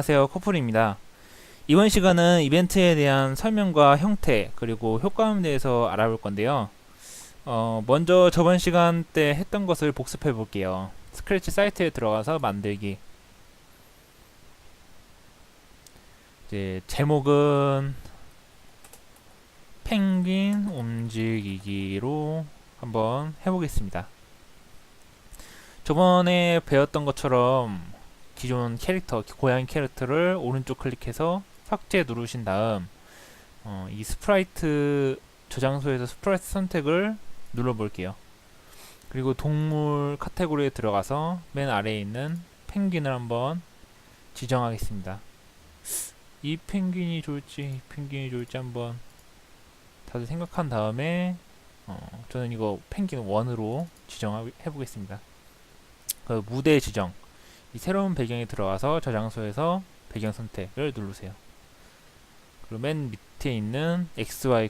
안녕하세요, 커플입니다. 이번 시간은 이벤트에 대한 설명과 형태 그리고 효과음에 대해서 알아볼 건데요. 먼저 저번 시간 때 했던 것을 복습해 볼게요. 스크래치 사이트에 들어가서 만들기. 이제 제목은 펭귄 움직이기로 한번 해보겠습니다. 저번에 배웠던 것처럼 기존 캐릭터, 고양이 캐릭터를 오른쪽 클릭해서 삭제 누르신 다음 이 스프라이트 저장소에서 스프라이트 선택을 눌러볼게요. 그리고 동물 카테고리에 들어가서 맨 아래에 있는 펭귄을 한번 지정하겠습니다. 이 펭귄이 좋을지 이 펭귄이 좋을지 한번 다들 생각한 다음에 저는 이거 펭귄 1으로 지정해 보겠습니다. 그 무대 지정, 이 새로운 배경에 들어가서 저장소에서 배경 선택을 누르세요. 그리고 맨 밑에 있는 XY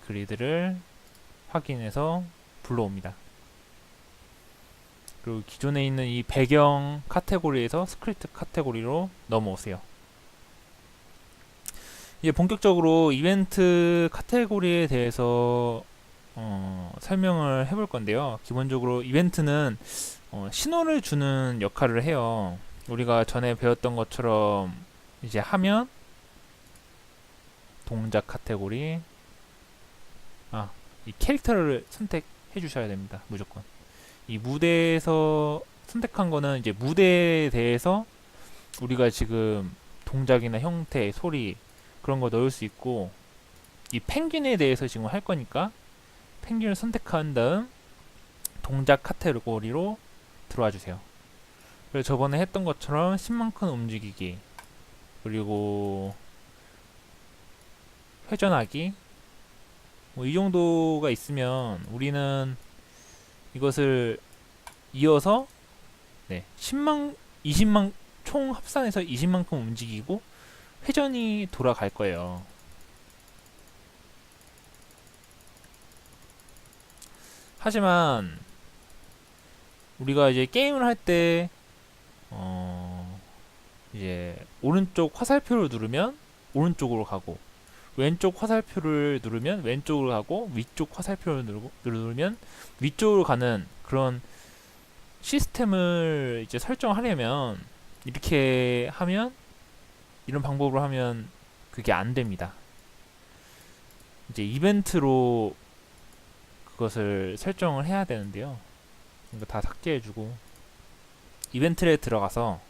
그리드를 확인해서 불러옵니다. 그리고 기존에 있는 이 배경 카테고리에서 스크립트 카테고리로 넘어오세요. 이제 본격적으로 이벤트 카테고리에 대해서 설명을 해볼 건데요. 기본적으로 이벤트는 신호를 주는 역할을 해요. 우리가 전에 배웠던 것처럼 이제 하면 동작 카테고리 이 캐릭터를 선택해 주셔야 됩니다. 무조건 이 무대에서 선택한 거는 이제 무대에 대해서 우리가 지금 동작이나 형태, 소리 그런 거 넣을 수 있고, 이 펭귄에 대해서 지금 할 거니까 펭귄을 선택한 다음 동작 카테고리로 들어와 주세요. 그래서 저번에 했던 것처럼 10만큼 움직이기, 그리고 회전하기, 뭐 이 정도가 있으면 우리는 이것을 이어서 10만, 20만 총 합산해서 20만큼 움직이고 회전이 돌아갈 거예요. 하지만 우리가 이제 게임을 할 때 이제 오른쪽 화살표를 누르면 오른쪽으로 가고, 왼쪽 화살표를 누르면 왼쪽으로 가고, 위쪽 화살표를 누르면 위쪽으로 가는 그런 시스템을 이제 설정하려면, 이렇게 하면, 이런 방법으로 하면 그게 안 됩니다. 이제 이벤트로 그것을 설정을 해야 되는데요. 이거 다 삭제해주고 이벤트에 들어가서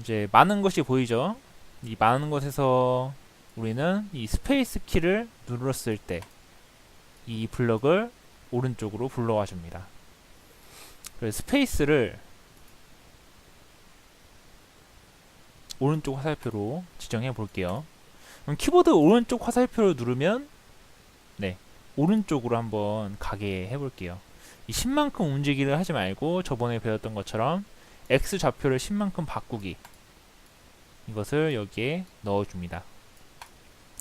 이제 많은 것이 보이죠? 이 많은 것에서 우리는 이 스페이스 키를 눌렀을 때 이 블럭을 오른쪽으로 불러와 줍니다. 그래서 스페이스를 오른쪽 화살표로 지정해 볼게요. 그럼 키보드 오른쪽 화살표를 누르면 오른쪽으로 한번 가게 해볼게요. 이 10만큼 움직이기를 하지 말고 저번에 배웠던 것처럼 X 좌표를 10만큼 바꾸기, 이것을 여기에 넣어줍니다.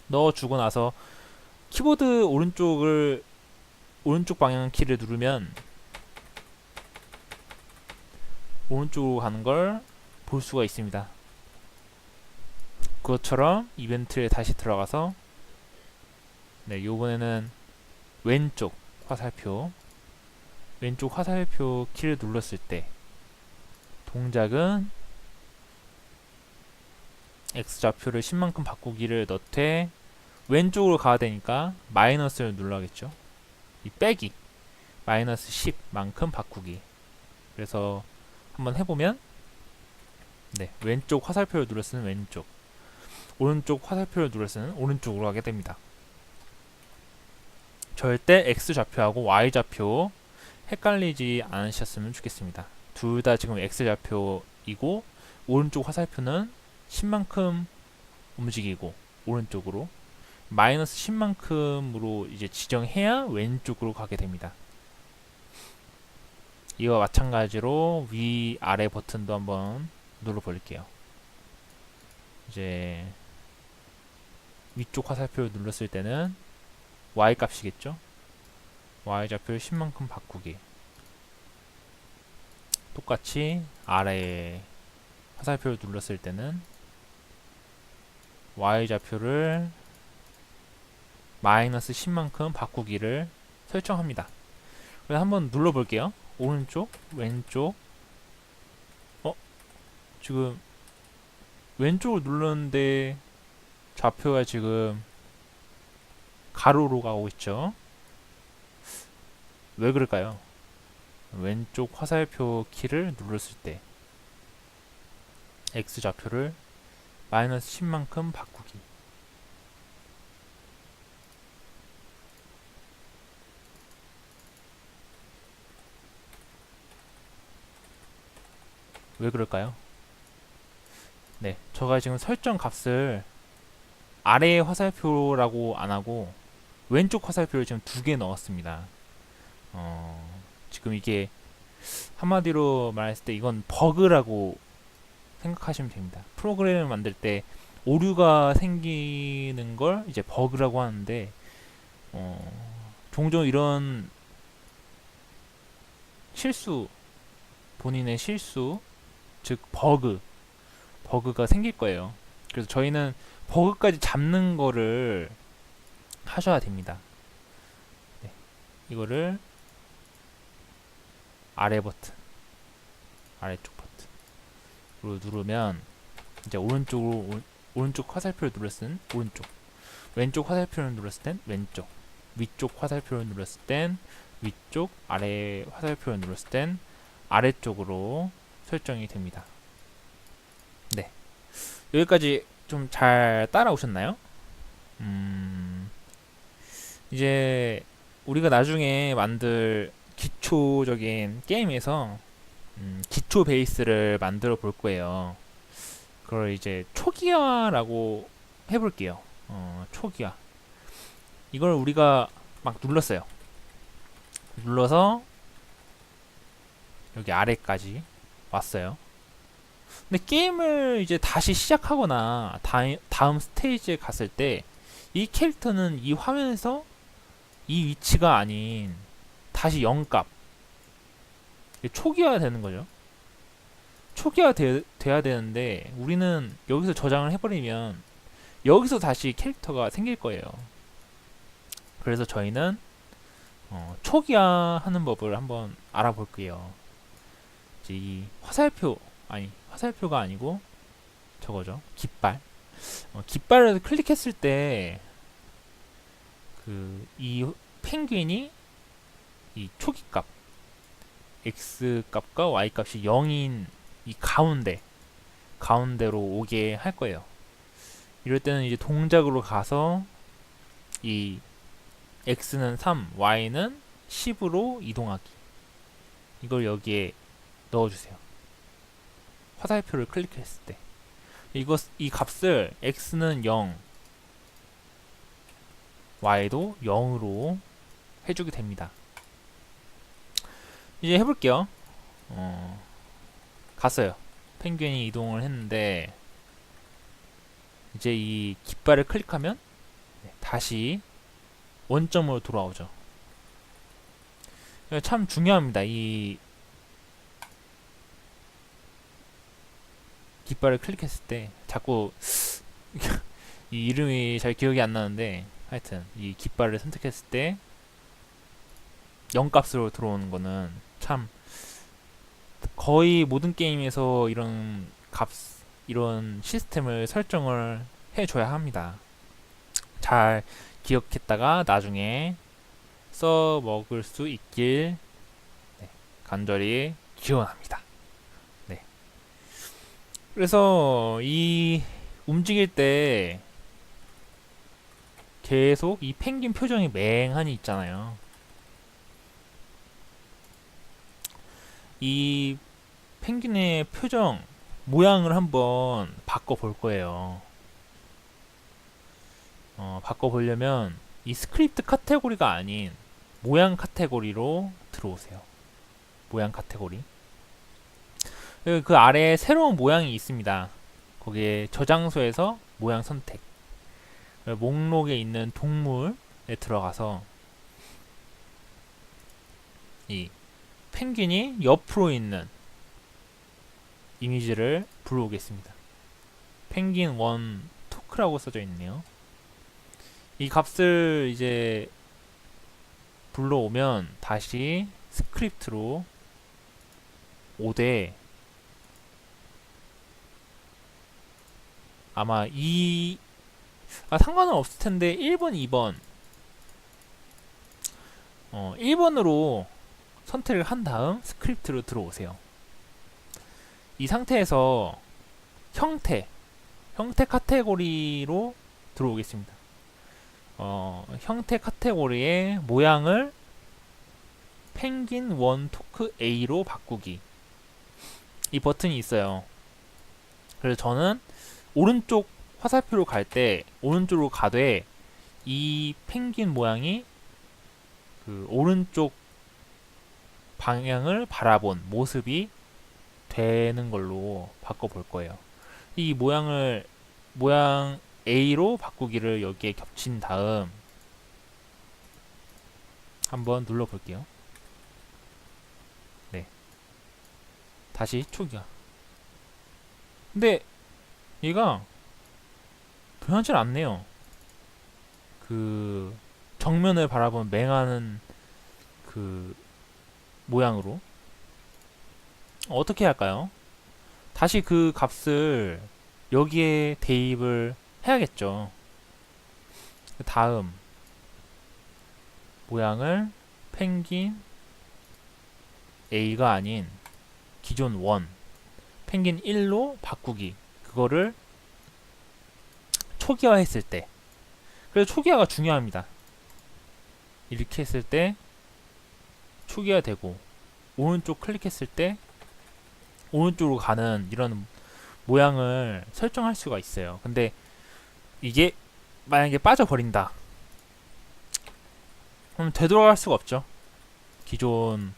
넣어주고 나서 키보드 오른쪽 방향 키를 누르면 오른쪽으로 가는 걸 볼 수가 있습니다. 그것처럼 이벤트에 다시 들어가서 요번에는 왼쪽 화살표 키를 눌렀을 때 동작은 X좌표를 10만큼 바꾸기를 넣되 왼쪽으로 가야 되니까 마이너스를 눌러야겠죠. 이 빼기 마이너스 10만큼 바꾸기. 그래서 한번 해보면 왼쪽 화살표를 눌렀으면 왼쪽, 오른쪽 화살표를 눌렀으면 오른쪽으로 가게 됩니다. 절대 X좌표하고 Y좌표 헷갈리지 않으셨으면 좋겠습니다. 둘 다 지금 X좌표이고 오른쪽 화살표는 10만큼 움직이고 오른쪽으로, 마이너스 10만큼으로 이제 지정해야 왼쪽으로 가게 됩니다. 이와 마찬가지로 위 아래 버튼도 한번 눌러 볼게요. 이제 위쪽 화살표를 눌렀을 때는 Y 값이겠죠? Y좌표를 10만큼 바꾸기. 똑같이 아래 화살표를 눌렀을 때는 Y좌표를 마이너스 10만큼 바꾸기를 설정합니다. 그래서 한번 눌러볼게요. 오른쪽, 왼쪽. 지금 왼쪽을 눌렀는데 좌표가 지금 가로로 가고 있죠. 왜 그럴까요? 왼쪽 화살표 키를 눌렀을 때 X좌표를 마이너스 10만큼 바꾸기. 왜 그럴까요? 네, 제가 지금 설정 값을 아래 화살표라고 안 하고 왼쪽 화살표를 지금 2개 넣었습니다. 지금 이게 한마디로 말했을 때 이건 버그라고 생각하시면 됩니다. 프로그램을 만들 때 오류가 생기는 걸 이제 버그라고 하는데 종종 이런 실수, 본인의 실수, 즉 버그가 생길 거예요. 그래서 저희는 버그까지 잡는 거를 하셔야 됩니다. 네, 이거를 아래 버튼, 아래쪽 버튼으로 누르면 이제 오른쪽 화살표를 눌렀을 땐 오른쪽, 왼쪽 화살표를 눌렀을 땐 왼쪽, 위쪽 화살표를 눌렀을 땐 위쪽, 아래 화살표를 눌렀을 땐 아래쪽으로 설정이 됩니다. 네, 여기까지 좀 잘 따라오셨나요? 이제 우리가 나중에 만들 기초적인 게임에서 기초 베이스를 만들어 볼 거예요. 그걸 이제 초기화라고 해볼게요. 초기화. 이걸 우리가 막 눌렀어요. 눌러서 여기 아래까지 왔어요. 근데 게임을 이제 다시 시작하거나 다음 스테이지에 갔을 때 이 캐릭터는 이 화면에서 이 위치가 아닌 다시 0값 초기화 되는 거죠. 초기화 돼야 되는데 우리는 여기서 저장을 해버리면 여기서 다시 캐릭터가 생길 거예요. 그래서 저희는 초기화하는 법을 한번 알아볼게요. 이제 이 화살표가 아니고 저거죠. 깃발. 깃발을 클릭했을 때 이 펭귄이 이 초기값 X 값과 Y 값이 0인 이 가운데로 오게 할 거예요. 이럴 때는 이제 동작으로 가서 이 X는 3, Y는 10으로 이동하기. 이걸 여기에 넣어주세요. 화살표를 클릭했을 때 이 값을 X는 0, Y도 0으로 해주게 됩니다. 이제 해볼게요. 갔어요. 펭귄이 이동을 했는데 이제 이 깃발을 클릭하면 다시 원점으로 돌아오죠. 참 중요합니다. 이 깃발을 클릭했을 때 자꾸 이 이름이 잘 기억이 안 나는데 하여튼 이 깃발을 선택했을 때 0값으로 들어오는 거는 참 거의 모든 게임에서 이런 시스템을 설정을 해줘야 합니다. 잘 기억했다가 나중에 써먹을 수 있길 간절히 기원합니다. 네. 그래서 이 움직일 때 계속 이 펭귄 표정이 맹하니 있잖아요. 이 펭귄의 표정 모양을 한번 바꿔볼 거예요. 바꿔보려면 이 스크립트 카테고리가 아닌 모양 카테고리로 들어오세요. 모양 카테고리. 그 아래에 새로운 모양이 있습니다. 거기에 저장소에서 모양 선택. 목록에 있는 동물에 들어가서 이 펭귄이 옆으로 있는 이미지를 불러오겠습니다. 펭귄 원 토크라고 써져 있네요. 이 값을 이제 불러오면 다시 스크립트로 5대 아마 상관은 없을 텐데 1번, 2번 1번으로 선택을 한 다음 스크립트로 들어오세요. 이 상태에서 형태 카테고리로 들어오겠습니다. 형태 카테고리의 모양을 펭귄 원 토크 A로 바꾸기. 이 버튼이 있어요. 그래서 저는 오른쪽 화살표로 갈 때 오른쪽으로 가되 이 펭귄 모양이 그 오른쪽 방향을 바라본 모습이 되는 걸로 바꿔볼 거예요. 이 모양 A로 바꾸기를 여기에 겹친 다음 한번 눌러볼게요. 네, 다시 초기화. 근데 얘가 변하질 않네요. 그 정면을 바라본 맹하는 그 모양으로. 어떻게 할까요? 다시 그 값을 여기에 대입을 해야겠죠. 다음 모양을 펭귄 A가 아닌 기존 1 펭귄 1로 바꾸기. 그거를 초기화 했을 때. 그래서 초기화가 중요합니다. 이렇게 했을 때 초기화 되고 오른쪽 클릭했을 때 오른쪽으로 가는 이런 모양을 설정할 수가 있어요. 근데 이게 만약에 빠져버린다. 그럼 되돌아갈 수가 없죠. 기존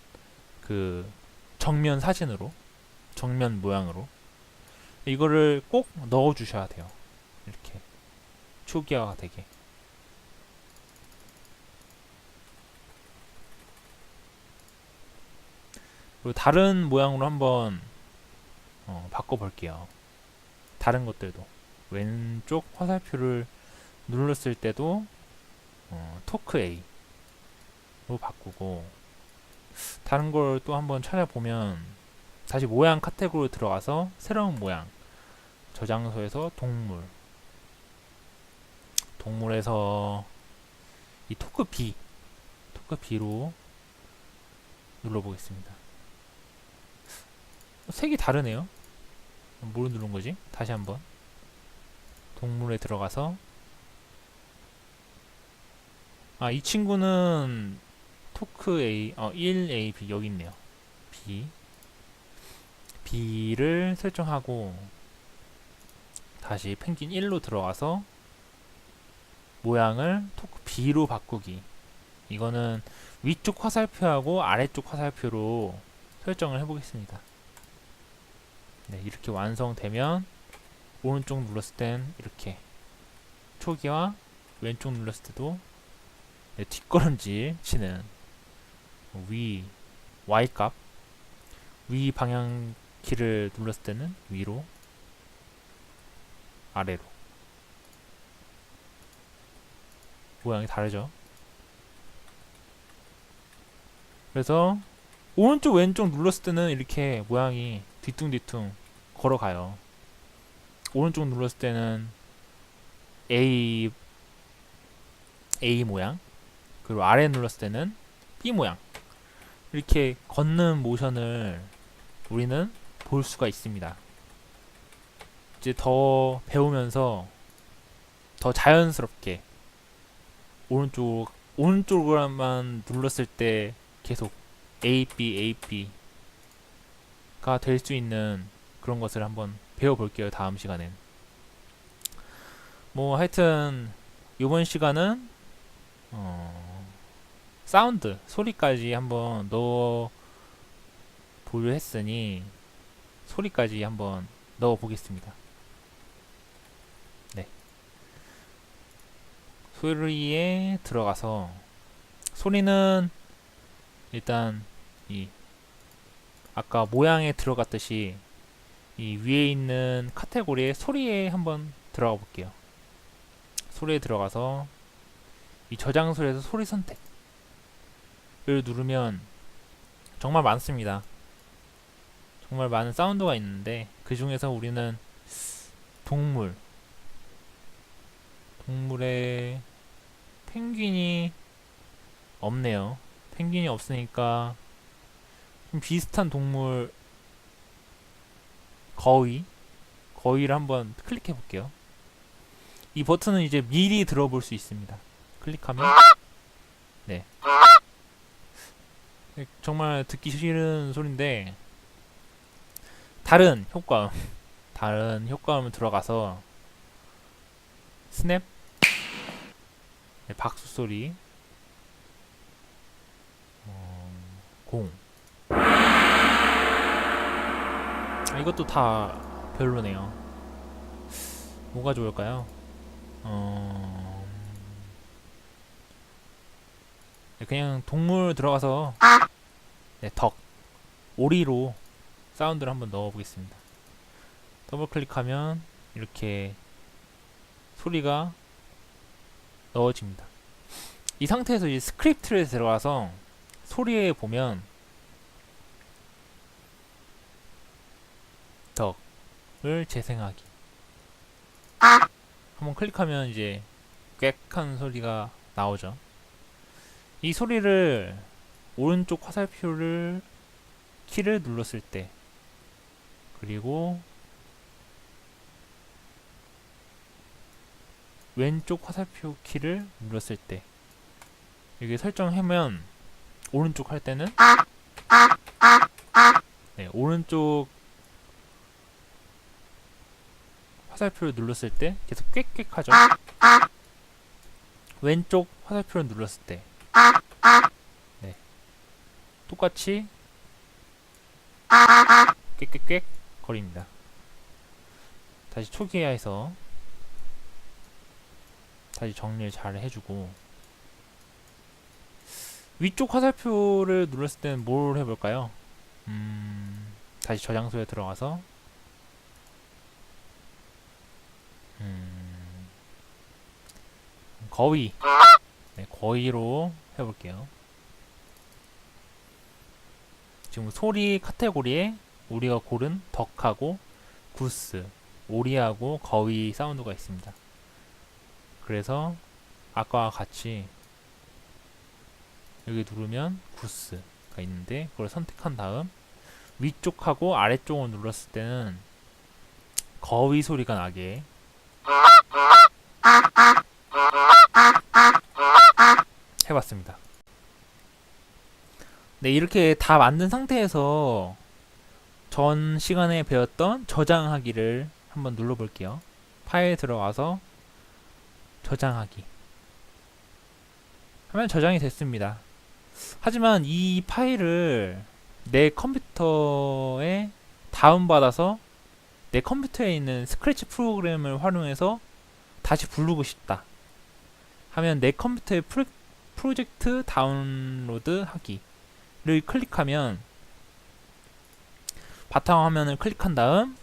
그 정면 사진으로 정면 모양으로 이거를 꼭 넣어 주셔야 돼요. 이렇게 초기화가 되게. 그리고 다른 모양으로 한번 바꿔볼게요. 다른 것들도 왼쪽 화살표를 눌렀을 때도 토크 A로 바꾸고, 다른 걸 또 한번 찾아보면 다시 모양 카테고리로 들어가서 새로운 모양 저장소에서 동물에서 이 토크 B로 눌러보겠습니다. 색이 다르네요. 뭘 누른 거지? 다시 한번 동물에 들어가서 이 친구는 토크 A 1A B 여기 있네요. B를 설정하고 다시 펭귄 1로 들어가서 모양을 토크 B로 바꾸기. 이거는 위쪽 화살표하고 아래쪽 화살표로 설정을 해보겠습니다. 네, 이렇게 완성되면 오른쪽 눌렀을 땐 이렇게 초기화, 왼쪽 눌렀을 때도 뒷걸음질 치는 Y값, 위 방향 키를 눌렀을 때는 위로, 아래로. 모양이 다르죠? 그래서 오른쪽 왼쪽 눌렀을 때는 이렇게 모양이 뒤뚱뒤뚱 걸어가요. 오른쪽 눌렀을 때는 A 모양, 그리고 아래 눌렀을 때는 B 모양. 이렇게 걷는 모션을 우리는 볼 수가 있습니다. 이제 더 배우면서 더 자연스럽게 오른쪽으로만 눌렀을 때 계속 AB가 될 수 있는 그런 것을 한번 배워볼게요. 다음 시간엔. 뭐 하여튼 이번 시간은 사운드, 소리까지 한번 넣어 보려 했으니 소리까지 한번 넣어 보겠습니다. 네. 소리에 들어가서 소리는 일단 이 아까 모양에 들어갔듯이 이 위에 있는 카테고리에 소리에 한번 들어가 볼게요. 소리에 들어가서 이 저장소에서 소리 선택을 누르면 정말 많습니다. 정말 많은 사운드가 있는데 그 중에서 우리는 동물의 펭귄이 없네요. 펭귄이 없으니까 좀 비슷한 동물 거위를 한번 클릭해 볼게요. 이 버튼은 이제 미리 들어볼 수 있습니다. 클릭하면 네, 정말 듣기 싫은 소리인데 다른 효과음을 들어가서 스냅, 네, 박수 소리, 공. 이것도 다 별로네요. 뭐가 좋을까요? 네, 그냥 동물 들어가서 네, 오리로 사운드를 한번 넣어보겠습니다. 더블 클릭하면 이렇게 소리가 넣어집니다. 이 상태에서 이제 스크립트를 들어가서 소리에 보면 덕을 재생하기 한번 클릭하면 이제 꽥한 소리가 나오죠. 이 소리를 오른쪽 화살표를 키를 눌렀을 때 그리고 왼쪽 화살표 키를 눌렀을 때 여기 설정하면 오른쪽 할 때는 네, 오른쪽 화살표를 눌렀을 때 계속 꽥꽥 하죠. 왼쪽 화살표를 눌렀을 때 네, 똑같이 꽥꽥꽥 거립니다. 다시 초기화해서 다시 정리를 잘 해주고 위쪽 화살표를 눌렀을 때는 뭘 해볼까요? 다시 저장소에 들어가서 거위 네, 거위로 해볼게요. 지금 소리 카테고리에 우리가 고른 덕하고 구스, 오리하고 거위 사운드가 있습니다. 그래서 아까와 같이 여기 누르면 구스가 있는데 그걸 선택한 다음 위쪽하고 아래쪽을 눌렀을 때는 거위 소리가 나게 해봤습니다. 네, 이렇게 다 만든 상태에서 전 시간에 배웠던 저장하기를 한번 눌러볼게요. 파일 들어가서 저장하기 하면 저장이 됐습니다. 하지만 이 파일을 내 컴퓨터에 다운받아서 내 컴퓨터에 있는 스크래치 프로그램을 활용해서 다시 부르고 싶다 하면 내 컴퓨터에 프로젝트 다운로드 하기를 클릭하면 바탕화면을 클릭한 다음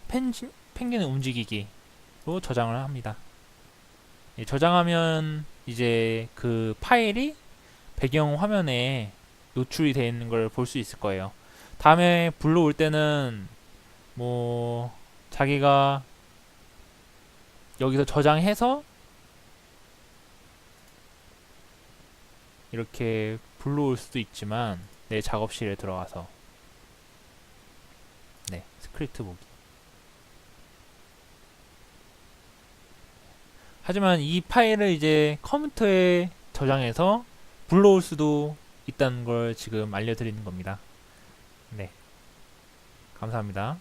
펭귄을 움직이기로 저장을 합니다. 저장하면 이제 그 파일이 배경 화면에 노출이 되어 있는 걸 볼 수 있을 거예요. 다음에 불러올 때는 뭐 자기가 여기서 저장해서 이렇게 불러올 수도 있지만 내 작업실에 들어가서 네, 스크립트 보기. 하지만 이 파일을 이제 컴퓨터에 저장해서 불러올 수도 있다는 걸 지금 알려드리는 겁니다. 네, 감사합니다.